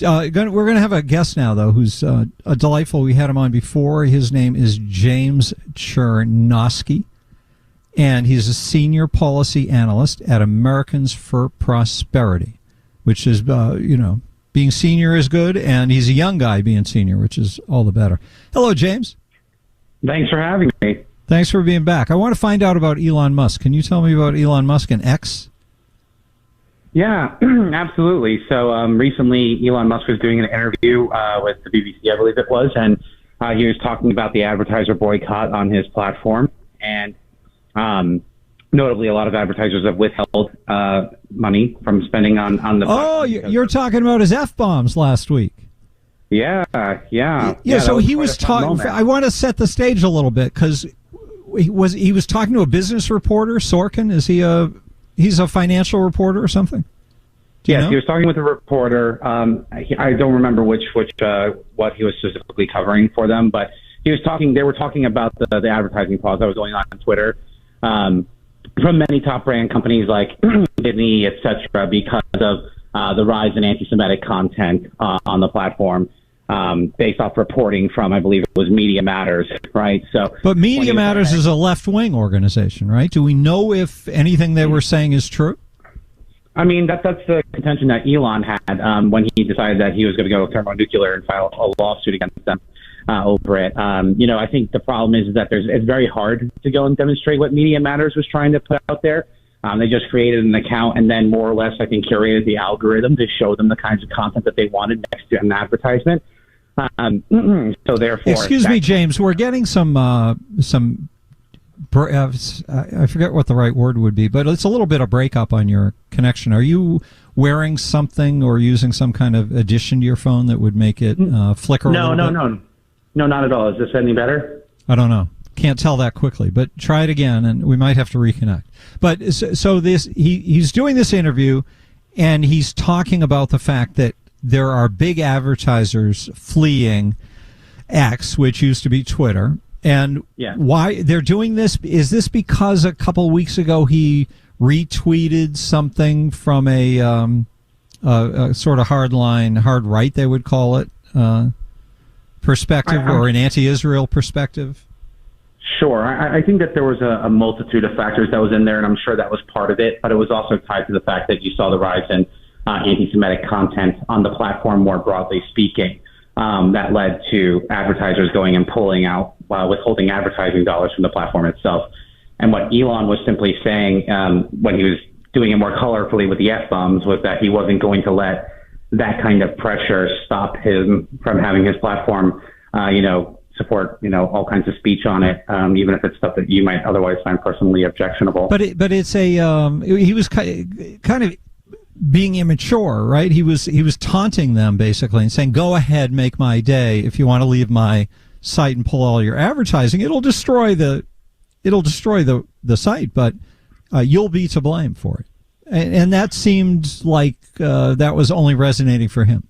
We're going to have a guest now, though, who's a delightful. We had him on before. His name is James Czerniawski, and he's a senior policy analyst at Americans for Prosperity, which is, being senior is good, and he's a young guy being senior, which is all the better. Hello, James. Thanks for having me. Thanks for being back. I want to find out about Elon Musk. Can you tell me about Elon Musk and X? Yeah, absolutely. So recently, Elon Musk was doing an interview with the BBC, I believe it was, and he was talking about the advertiser boycott on his platform. And notably, a lot of advertisers have withheld money from spending on the platform. Oh, you're talking about his F-bombs last week. Yeah. So he was talking. I want to set the stage a little bit because he was talking to a business reporter, Sorkin. He's a financial reporter or something? Yes, he was talking with a reporter. I don't remember what he was specifically covering for them, but he was talking. They were talking about the advertising pause that was going on Twitter from many top brand companies like Disney, etc., because of the rise in anti-Semitic content on the platform. Based off reporting from, I believe it was Media Matters, right? But Media Matters is a left-wing organization, right? Do we know if anything they were saying is true? I mean, that's the contention that Elon had when he decided that he was going to go thermonuclear and file a lawsuit against them over it. I think the problem is that it's very hard to go and demonstrate what Media Matters was trying to put out there. They just created an account and then more or less, I think, curated the algorithm to show them the kinds of content that they wanted next to an advertisement. So therefore, excuse me, James, we're getting some I forget what the right word would be, but it's a little bit of breakup on your connection. Are you wearing something or using some kind of addition to your phone that would make it flicker? No, not at all. Is this any better? I don't know. Can't tell that quickly, but try it again, and we might have to reconnect. But so he's doing this interview, and he's talking about the fact that there are big advertisers fleeing X, which used to be Twitter. And why they're doing this, is this because a couple of weeks ago he retweeted something from a sort of hardline, hard right, they would call it, perspective, or an anti-Israel perspective? Sure. I think that there was a multitude of factors that was in there, and I'm sure that was part of it, but it was also tied to the fact that you saw the rise in anti-Semitic content on the platform, more broadly speaking, that led to advertisers going and pulling out, withholding advertising dollars from the platform itself. And what Elon was simply saying when he was doing it more colorfully with the F-bombs was that he wasn't going to let that kind of pressure stop him from having his platform, support, all kinds of speech on it, even if it's stuff that you might otherwise find personally objectionable. But it's he was kind of being immature, right? He was taunting them basically and saying, "Go ahead, make my day. If you want to leave my site and pull all your advertising, it'll destroy the site, but you'll be to blame for it." And that seemed like that was only resonating for him.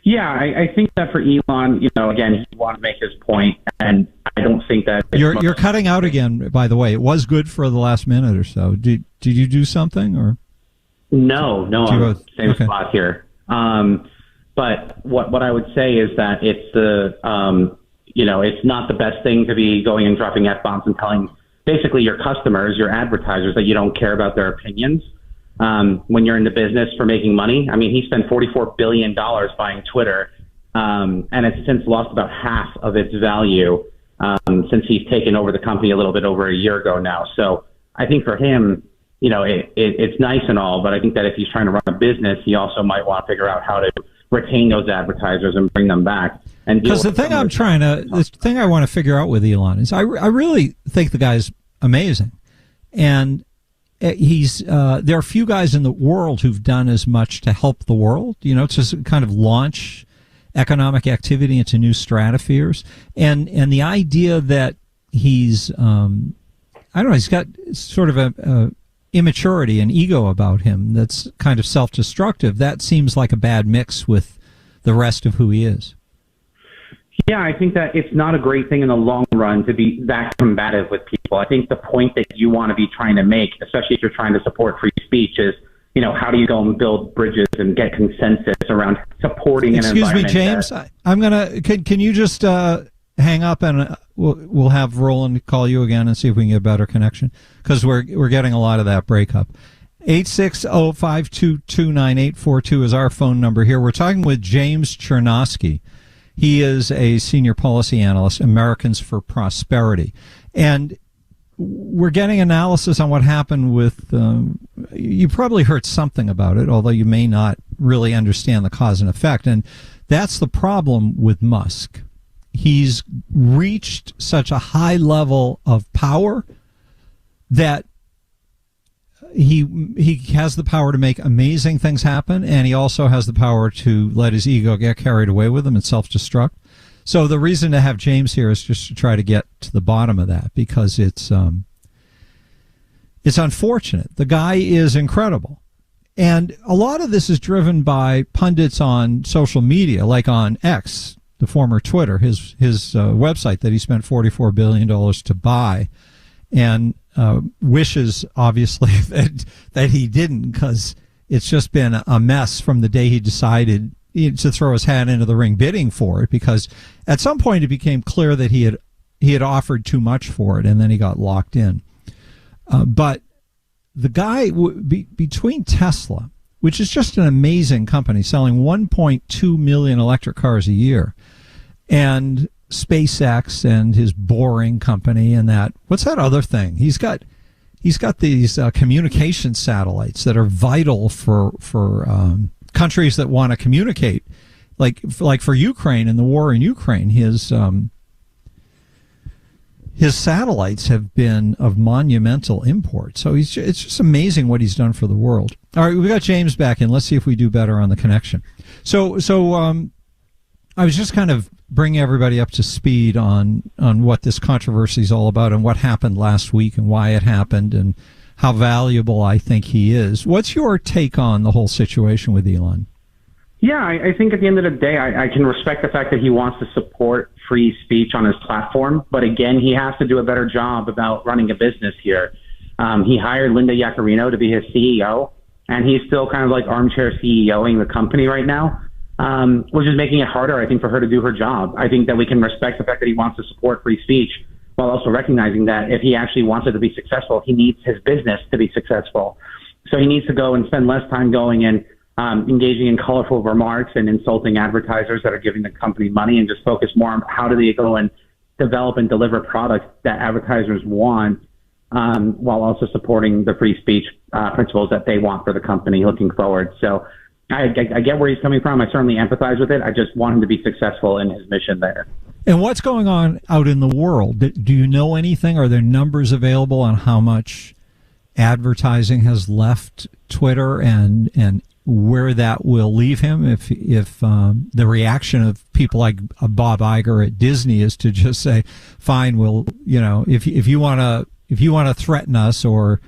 Yeah, I think that for Elon, again, he wanted to make his point, and I don't think that you're cutting out again. By the way, it was good for the last minute or so. Did you do something or? No, I'm same spot here. But what I would say is that it's it's not the best thing to be going and dropping F-bombs and telling basically your customers, your advertisers, that you don't care about their opinions. When you're in the business for making money. I mean, he spent $44 billion buying Twitter, and it's since lost about half of its value since he's taken over the company a little bit over a year ago now. So I think for him, it's nice and all, but I think that if he's trying to run a business, he also might want to figure out how to retain those advertisers and bring them back. Because the thing I want to figure out with Elon is I really think the guy's amazing. And there are few guys in the world who've done as much to help the world, to kind of launch economic activity into new stratospheres. And the idea that he's got sort of a immaturity and ego about him that's kind of self-destructive. That seems like a bad mix with the rest of who he is. Yeah, I think that it's not a great thing in the long run to be that combative with people. I think the point that you want to be trying to make, especially if you're trying to support free speech, is, how do you go and build bridges and get consensus around supporting an environment? Excuse me, James. I'm gonna. Can you just hang up and we'll have Roland call you again and see if we can get a better connection, because we're getting a lot of that breakup. 860-522-9842 is our phone number here. We're talking with James Czerniawski. He is a senior policy analyst, Americans for Prosperity, and we're getting analysis on what happened with, you probably heard something about it, although you may not really understand the cause and effect. And that's the problem with Musk. He's reached such a high level of power that he has the power to make amazing things happen, and he also has the power to let his ego get carried away with him and self-destruct. So the reason to have James here is just to try to get to the bottom of that, because it's unfortunate. The guy is incredible. And a lot of this is driven by pundits on social media, like on X, the former Twitter, his website that he spent $44 billion to buy, and wishes, obviously, that he didn't, because it's just been a mess from the day he decided to throw his hat into the ring bidding for it, because at some point it became clear that he had offered too much for it, and then he got locked in. But the guy, between Tesla, which is just an amazing company selling 1.2 million electric cars a year, and SpaceX and his Boring company, and what's that other thing? He's got these communication satellites that are vital for countries that want to communicate, like for Ukraine and the war in Ukraine. His satellites have been of monumental import. So it's just amazing what he's done for the world. All right, we got James back in. Let's see if we do better on the connection. So I was just kind of bringing everybody up to speed on what this controversy is all about and what happened last week and why it happened and how valuable I think he is. What's your take on the whole situation with Elon? Yeah, I think at the end of the day, I can respect the fact that he wants to support free speech on his platform. But again, he has to do a better job about running a business here. He hired Linda Yaccarino to be his CEO, and he's still kind of like armchair CEOing the company right now, which is making it harder, I think, for her to do her job. I think that we can respect the fact that he wants to support free speech, while also recognizing that if he actually wants it to be successful, he needs his business to be successful. So he needs to go and spend less time going and engaging in colorful remarks and insulting advertisers that are giving the company money, and just focus more on how do they go and develop and deliver products that advertisers want, while also supporting the free speech principles that they want for the company looking forward. So I get where he's coming from. I certainly empathize with it. I just want him to be successful in his mission there. And what's going on out in the world? Do you know anything? Are there numbers available on how much advertising has left Twitter and where that will leave him if the reaction of people like Bob Iger at Disney is to just say, fine, we'll, if you want to threaten us or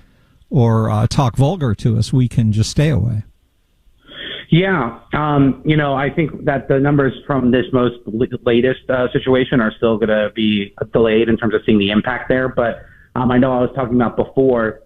talk vulgar to us, we can just stay away. Yeah. I think that the numbers from this most latest situation are still going to be delayed in terms of seeing the impact there. But I know I was talking about before,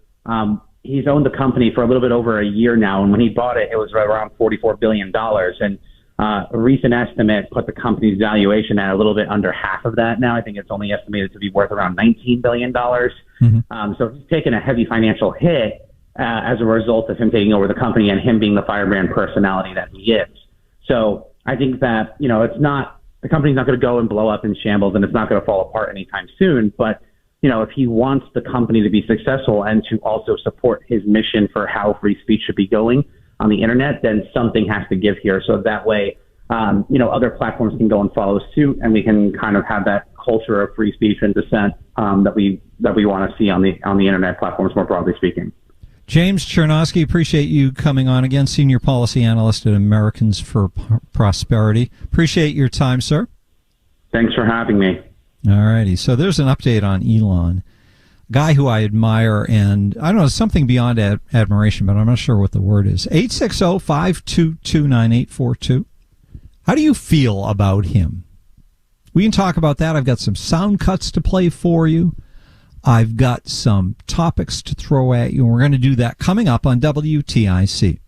he's owned the company for a little bit over a year now. And when he bought it, it was right around $44 billion. And a recent estimate put the company's valuation at a little bit under half of that now. I think it's only estimated to be worth around $19 billion. Mm-hmm. So he's taken a heavy financial hit as a result of him taking over the company and him being the firebrand personality that he is. So I think that, the company's not going to go and blow up in shambles, and it's not going to fall apart anytime soon. But, if he wants the company to be successful and to also support his mission for how free speech should be going on the internet, then something has to give here. So that way, other platforms can go and follow suit, and we can kind of have that culture of free speech and dissent that we want to see on the internet platforms, more broadly speaking. James Czerniawski, appreciate you coming on again, Senior Policy Analyst at Americans for Prosperity. Appreciate your time, sir. Thanks for having me. All righty. So there's an update on Elon, a guy who I admire, and I don't know, something beyond admiration, but I'm not sure what the word is. 860-522-9842. How do you feel about him? We can talk about that. I've got some sound cuts to play for you. I've got some topics to throw at you, and we're going to do that coming up on WTIC.